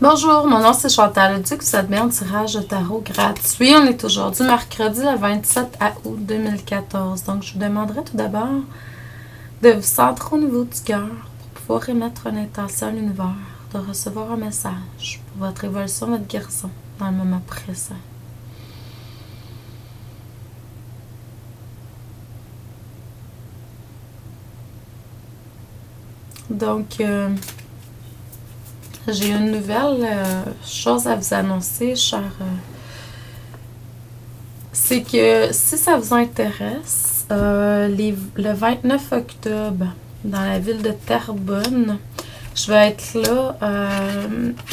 Bonjour, mon nom c'est Chantal Duc, vous êtes bien au tirage de tarot gratuit. On est aujourd'hui mercredi le 27 août 2014. Donc je vous demanderai tout d'abord de vous centrer au niveau du cœur pour pouvoir émettre une intention à l'univers, de recevoir un message pour votre évolution, votre guérison dans le moment présent. Donc, j'ai une nouvelle chose à vous annoncer, cher. C'est que si ça vous intéresse, le 29 octobre, dans la ville de Terrebonne, je vais être là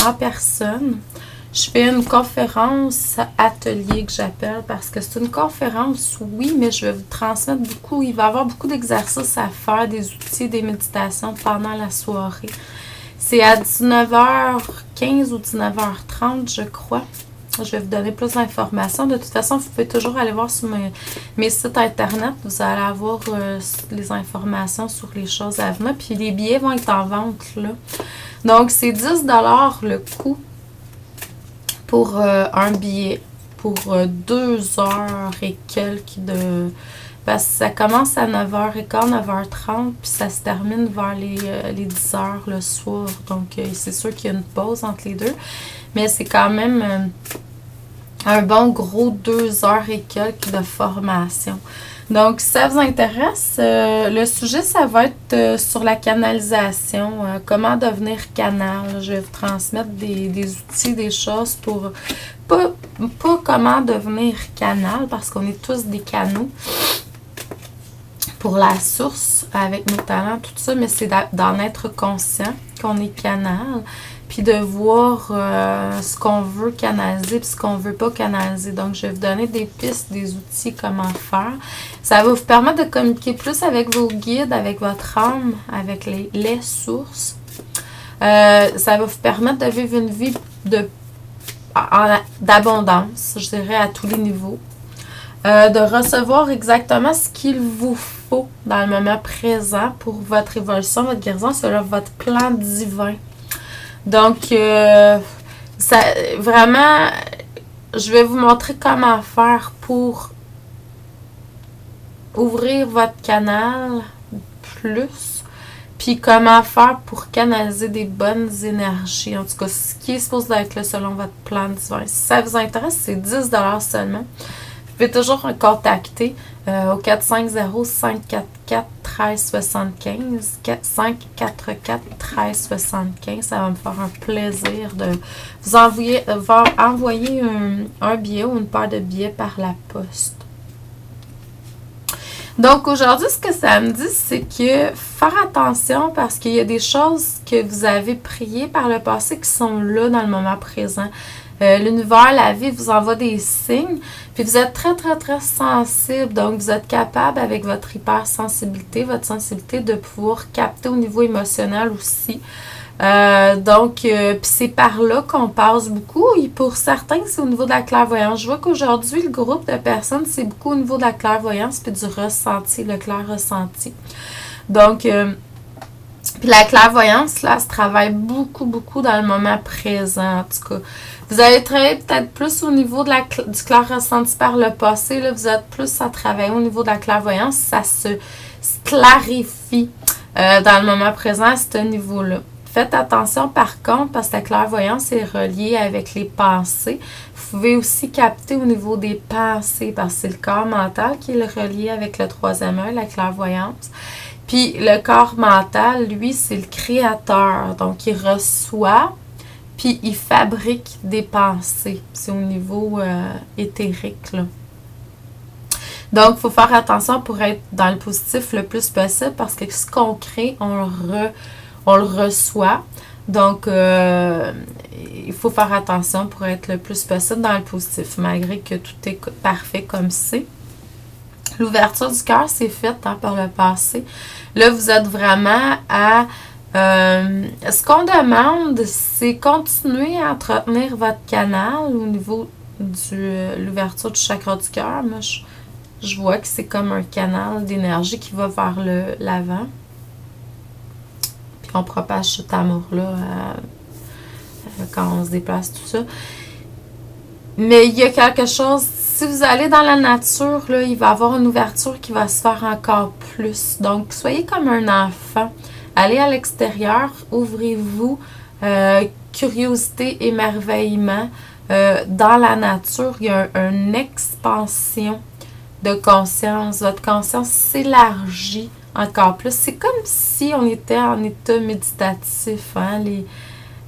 en personne. Je fais une conférence atelier que j'appelle parce que c'est une conférence, oui, mais je vais vous transmettre beaucoup. Il va y avoir beaucoup d'exercices à faire, des outils, des méditations pendant la soirée. C'est à 19h15 ou 19h30, je crois. Je vais vous donner plus d'informations. De toute façon, vous pouvez toujours aller voir sur mes sites internet. Vous allez avoir les informations sur les choses à venir. Puis les billets vont être en vente là. Donc, c'est 10$ le coût pour un billet pour 2 heures et quelques de... Parce que ça commence à 9h15, 9h30, puis ça se termine vers les 10h le soir. Donc, c'est sûr qu'il y a une pause entre les deux. Mais c'est quand même un bon gros 2 heures et quelques de formation. Donc, si ça vous intéresse, le sujet, ça va être sur la canalisation. Comment devenir canal. Je vais vous transmettre des outils, des choses pour... Pas comment devenir canal, parce qu'on est tous des canaux. Pour la source, avec nos talents, tout ça, mais c'est d'en être conscient qu'on est canal, puis de voir ce qu'on veut canaliser, puis ce qu'on veut pas canaliser. Donc, je vais vous donner des pistes, des outils, comment faire. Ça va vous permettre de communiquer plus avec vos guides, avec votre âme, avec les sources. Ça va vous permettre de vivre une vie d'abondance, je dirais, à tous les niveaux. De recevoir exactement ce qu'il vous faut dans le moment présent pour votre évolution, votre guérison, c'est votre plan divin. Donc, vraiment, je vais vous montrer comment faire pour ouvrir votre canal plus, puis comment faire pour canaliser des bonnes énergies. En tout cas, ce qui est supposé être là selon votre plan divin. Si ça vous intéresse, c'est 10$ seulement. Vous pouvez toujours me contacter au 450-544-1375. 544-1375. Ça va me faire un plaisir de vous envoyer un billet ou une paire de billets par la poste. Donc, aujourd'hui, ce que ça me dit, c'est que faire attention parce qu'il y a des choses que vous avez priées par le passé qui sont là dans le moment présent. L'univers, la vie vous envoie des signes, puis vous êtes très, très, très sensible. Donc, vous êtes capable, avec votre hypersensibilité, votre sensibilité, de pouvoir capter au niveau émotionnel aussi. Puis c'est par là qu'on passe beaucoup. Et pour certains, c'est au niveau de la clairvoyance. Je vois qu'aujourd'hui, le groupe de personnes, c'est beaucoup au niveau de la clairvoyance puis du ressenti, le clair ressenti. Donc, puis la clairvoyance, là, se travaille beaucoup, beaucoup dans le moment présent, en tout cas. Vous allez travailler peut-être plus au niveau de du clair ressenti par le passé. Là, vous êtes plus à travailler au niveau de la clairvoyance. Ça se clarifie dans le moment présent à ce niveau-là. Faites attention par contre, parce que la clairvoyance est reliée avec les pensées. Vous pouvez aussi capter au niveau des pensées, parce que c'est le corps mental qui est relié avec le troisième œil, la clairvoyance. Puis le corps mental, lui, c'est le créateur. Donc, il reçoit, puis il fabrique des pensées. C'est au niveau éthérique, là. Donc, il faut faire attention pour être dans le positif le plus possible, parce que ce qu'on crée, on le reçoit. Donc, il faut faire attention pour être le plus possible dans le positif, malgré que tout est parfait comme c'est. L'ouverture du cœur, c'est faite par le passé. Là, vous êtes vraiment à... ce qu'on demande, c'est continuer à entretenir votre canal au niveau de l'ouverture du chakra du cœur. Moi, je vois que c'est comme un canal d'énergie qui va vers l'avant. Puis on propage cet amour-là quand on se déplace, tout ça. Mais il y a quelque chose, si vous allez dans la nature, là, il va y avoir une ouverture qui va se faire encore plus. Donc, soyez comme un enfant. Allez à l'extérieur, ouvrez-vous, curiosité, émerveillement. Dans la nature, il y a une expansion de conscience. Votre conscience s'élargit encore plus. C'est comme si on était en état méditatif, hein,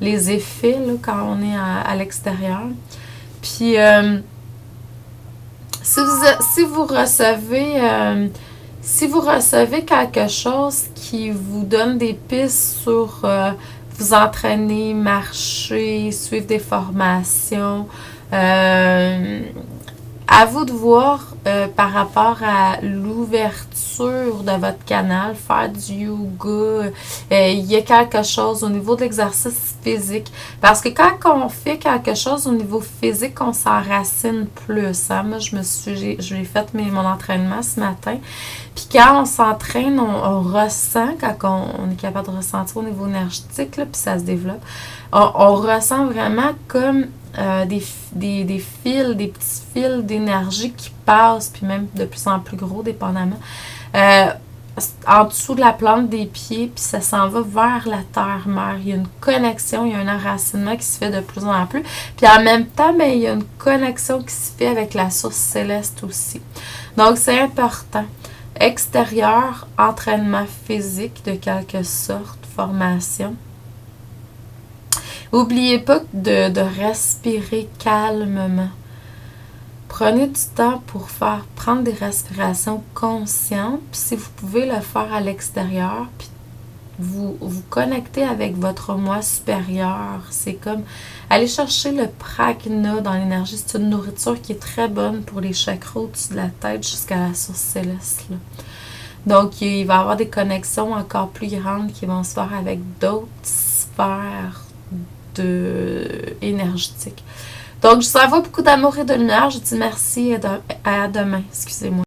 les effets là, quand on est à l'extérieur. Puis, si vous recevez quelque chose qui vous donne des pistes sur vous entraîner, marcher, suivre des formations, à vous de voir par rapport à l'ouverture de votre canal, faire du yoga, il y a quelque chose au niveau de l'exercice physique. Parce que quand on fait quelque chose au niveau physique, on s'enracine plus. Hein? Moi, j'ai fait mon entraînement ce matin. Puis quand on s'entraîne, on ressent, quand on est capable de ressentir au niveau énergétique, là, puis ça se développe, on ressent vraiment comme des fils, des petits fils d'énergie qui passent, puis même de plus en plus gros, dépendamment, en dessous de la plante des pieds, puis ça s'en va vers la terre-mère. Il y a une connexion, il y a un enracinement qui se fait de plus en plus. Puis en même temps, il y a une connexion qui se fait avec la source céleste aussi. Donc, c'est important. Extérieur, entraînement physique de quelque sorte, formation. N'oubliez pas de respirer calmement. Prenez du temps pour prendre des respirations conscientes. Puis si vous pouvez le faire à l'extérieur, puis vous connectez avec votre moi supérieur. C'est comme aller chercher le prajna dans l'énergie. C'est une nourriture qui est très bonne pour les chakras au-dessus de la tête jusqu'à la source céleste. Là. Donc, il va y avoir des connexions encore plus grandes qui vont se faire avec d'autres sphères énergétiques. Donc, je vous envoie beaucoup d'amour et de lumière. Je dis merci et à demain. Excusez-moi.